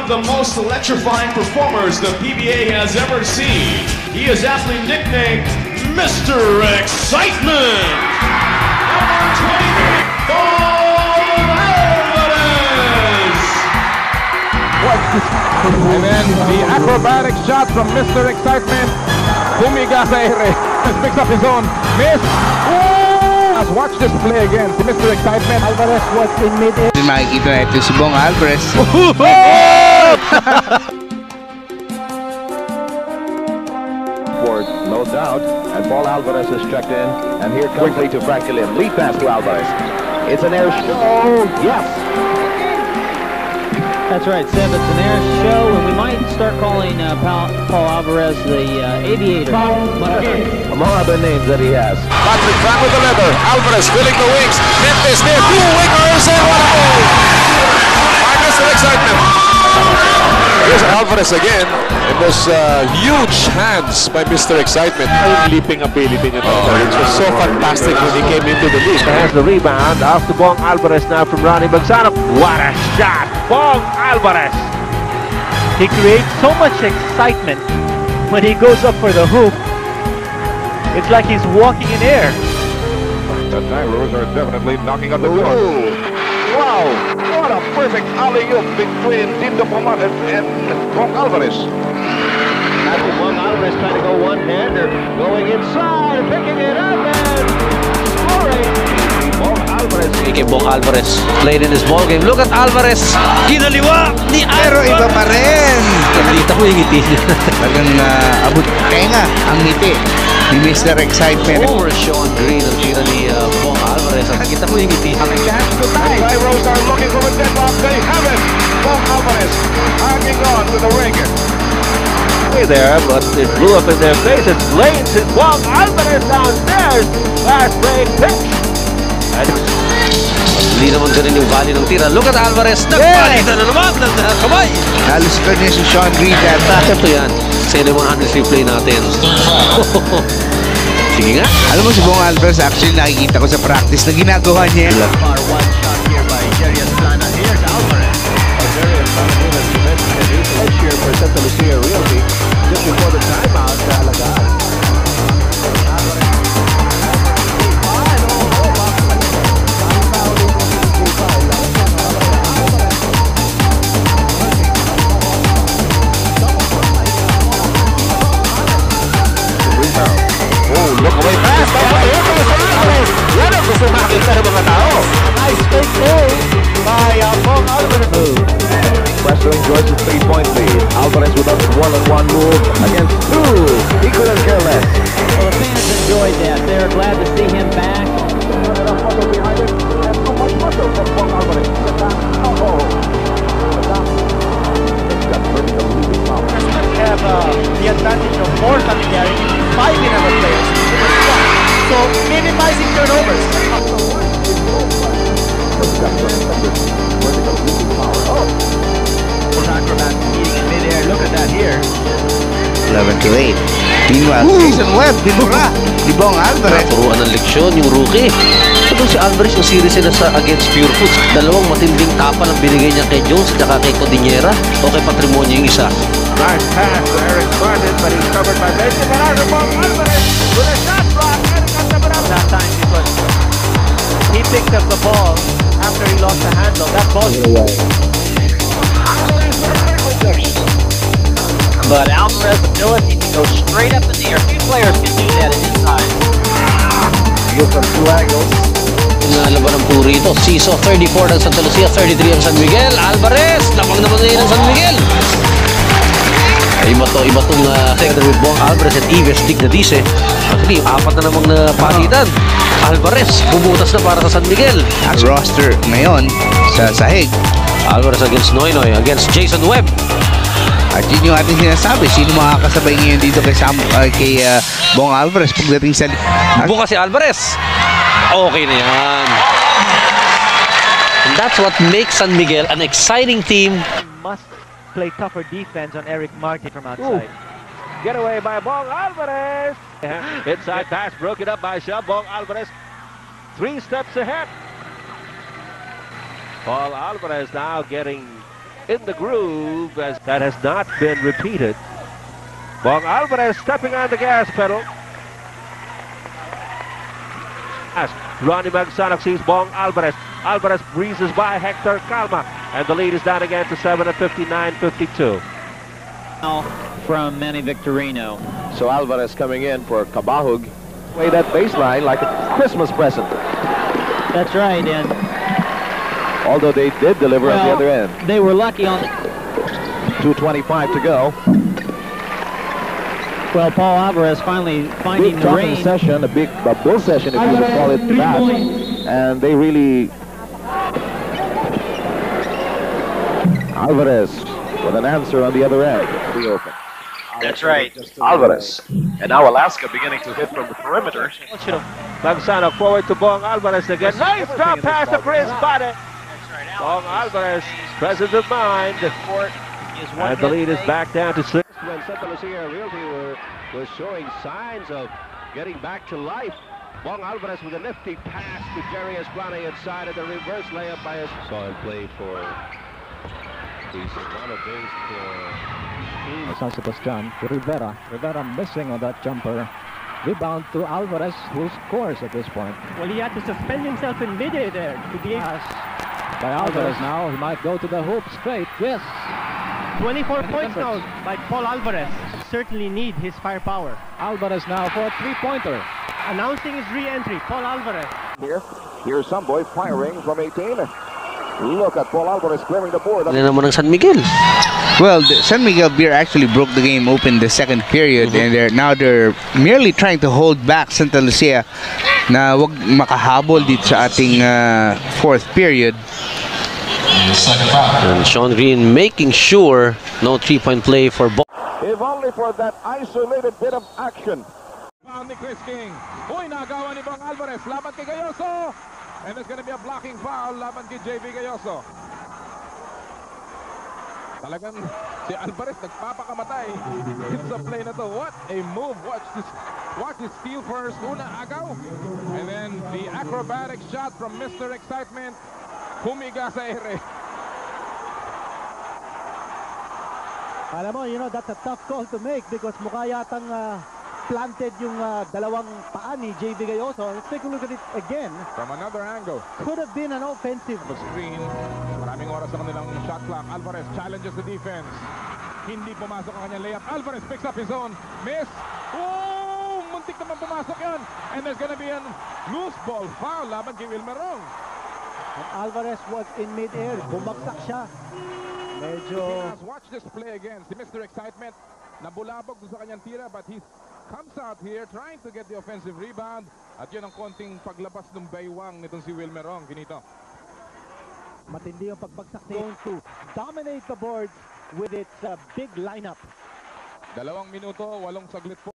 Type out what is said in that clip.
of the most electrifying performers the PBA has ever seen. He is aptly nicknamed Mr. Excitement. Number 23, Paul Alvarez. And then the acrobatic shot from Mr. Excitement. Humiga sa ere. Picks up his own. Miss. Let's watch this play again. Si Mr. Excitement. Alvarez was in mid-air. Makikita natin si Bong Alvarez. No doubt. And Paul Alvarez is checked in. And here comes quickly to Frankie Lim. Lead pass to Alvarez. It's an air show. Yes. That's right, Seb. It's an air show, and we might start calling Paul Alvarez the Aviator. Among other names that he has. Patrick back with the leather. Alvarez filling the wings. Memphis there. Two wingers and what a goal! By Mr. Excitement. Here's Alvarez again. It was huge hands by Mr. Excitement. Leaping ability niya. It was so fantastic when he came into the league. Has the rebound off to Bong Alvarez now from Ronnie Bagsanov. What a shot! Bong Alvarez! He creates so much excitement when he goes up for the hoop. It's like he's walking in air. The Tyros are definitely knocking on the door. Wow! What a perfect alley-oop between Tito Pomares and Bong Alvarez. After Bong Alvarez trying to go one-hander, going inside, picking it up, and scoring. Bong Alvarez. Kay Bong Alvarez played in this ball game. Look at Alvarez. Ginaliwa ni Alvarez. Pero iba pa rin. Nakita ko yung ngiti. Talagang abot tenga ang ngiti ni Mr. Excitement. Over Sean Green ang tira ni Bong Alvarez. Nakita ko yung ngiti. Tyros are looking for a deadlock. They have it. Bong Alvarez hanging on to the ring. There, but it blew up in their faces. Lanes is Bong Alvarez downstairs. Last break pitch. Hindi naman ganun yung valley ng tira. Look at Alvarez. Nagpalitan na naman ng kamay. Halos ka niya si Sean Green data. Ito yan. Sa 100 replay natin. Sige nga. Alam mo si Bong Alvarez, actually nakikita ko sa practice na ginagawa niya. One shot here by Jerry Estrada. Here's Alvarez. Jerry Estrada has mentioned that he's last year for Santa Lucia Realty just before the timeout sa Alagaan. Look away pass. Yan ang gusto makita ng mga tao. Nice fake goal by Bong Alvarez. Western enjoys a 3-point lead. Alvarez with a one-on-one move against two. He couldn't care less. Well, the fans enjoyed that. They're glad to see him back. Behind it. And so much muscle from Bong Alvarez. Have the advantage of more familiarity, 5 in other players. So minimizing turnovers. Acrobat meeting in midair. Look at that here. 11-8. Meanwhile, Jason Webb, binura ni Bong Alvarez. Turuan ng leksyon yung rookie. Ito si Alvarez yung series nila sa against Pure Foods. Dalawang matinding tapal ang binigay niya kay Jones at saka kay Codinera o kay Patrimonio yung isa. Nice pass to Eric Martin, but he's covered by Mason Bernardo. Bong Alvarez with a shot block. That time because he picked up the ball after he lost the handle. That ball. But Alvarez's ability to go straight up in the air. Few players can do that at his size. Go from two angles. Nalaban ng puri ito. Ciso 34 ng Santa Lucia, 33 ang San Miguel. Alvarez, lamang naman ngayon ng San Miguel. Iba itong together with Bong Alvarez at Ives Dignadice. Actually, 4 na namang napalitan. Alvarez, bumutas na para sa San Miguel. Roster ngayon sa sahig. Alvarez against Noynoy, against Jason Webb. At yun yung ating sinasabi, sino makakasabay ngayon dito kay Bong Alvarez pagdating sa... Bukas si Alvarez. Okay na yan. And that's what makes San Miguel an exciting team. Must play tougher defense on Eric Martin from outside. Get away by Bong Alvarez. Inside pass broken up by Shaw. Bong Alvarez 3 steps ahead. Paul Alvarez now getting in the groove, as that has not been repeated. Bong Alvarez stepping on the gas pedal. As Ronnie Magsanak sees Bong Alvarez. Alvarez breezes by Hector Calma, and the lead is down again to 7 at 59-52. Now from Manny Victorino. So Alvarez coming in for Cabahug. Play that baseline like a Christmas present. That's right, and Although they did deliver at the other end. they were lucky on the... 2:25 to go. Well, Paul Alvarez finally finding Big the talking range. session, a big bull session if you would call it that. And they really... Alvarez with an answer on the other end. Be open. That's right. Alvarez. And now Alaska beginning to hit from the perimeter. Magsanak forward to Bong Alvarez again. Nice drop pass to Chris Bade. Bong Alvarez, presence of mind. And the lead is back down to 6. When Santa Lucia Realty was showing signs of getting back to life. Bong Alvarez with a nifty pass to Jerry Esplane inside, and the reverse layup by us. Saw him play for San Sebastian to Rivera. Rivera missing on that jumper. Rebound to Alvarez, who scores at this point. Well, he had to suspend himself in midair there to be able. By Alvarez now, he might go to the hoop straight. Yes. 24 points now by Paul Alvarez. Certainly need his firepower. Alvarez now for a three-pointer. Announcing his re-entry, Paul Alvarez. Here's some boy firing from 18. Look at Paul Alvarez clearing the board. Ano naman ng San Miguel? Well, the San Miguel Beer actually broke the game open the second period, and they're merely trying to hold back Santa Lucia na wag makahabol dito sa ating fourth period. And Sean Green making sure no three-point play for Bong. If only for that isolated bit of action. Found ni Chris King. Uy, nagawa ni Bong Alvarez. Laban kay Gayoso. And there's gonna be a blocking foul. Laban kay JV Gayoso. Talagang si Alvarez nagpapakamatay. It's a play na to. What a move. Watch this steal first. Una agaw. And then the acrobatic shot from Mr. Excitement. Humiga sa ere. Alam mo, that's a tough call to make because mukha yatang planted yung dalawang paa ni JV Gayoso. Let's take a look at it again. From another angle. Could have been an offensive. The screen. Maraming oras sa kanilang shot clock. Alvarez challenges the defense. Hindi pumasok ang kanyang layup. Alvarez picks up his own. Miss. Oh! Muntik naman pumasok yan. And there's gonna be a loose ball foul laban kay Wilmer Rong. And Alvarez was in mid-air. Bumagsak siya. Medyo... Watch this play again. Si Mr. Excitement nabulabog sa kanyang tira, but he comes out here trying to get the offensive rebound. At yun ang konting paglabas ng baywang nitong si Wilmer Rong. Ginito. Matindi yung pagbagsak niya. Going to dominate the boards with its big lineup. 2 minuto, 8 saglit po.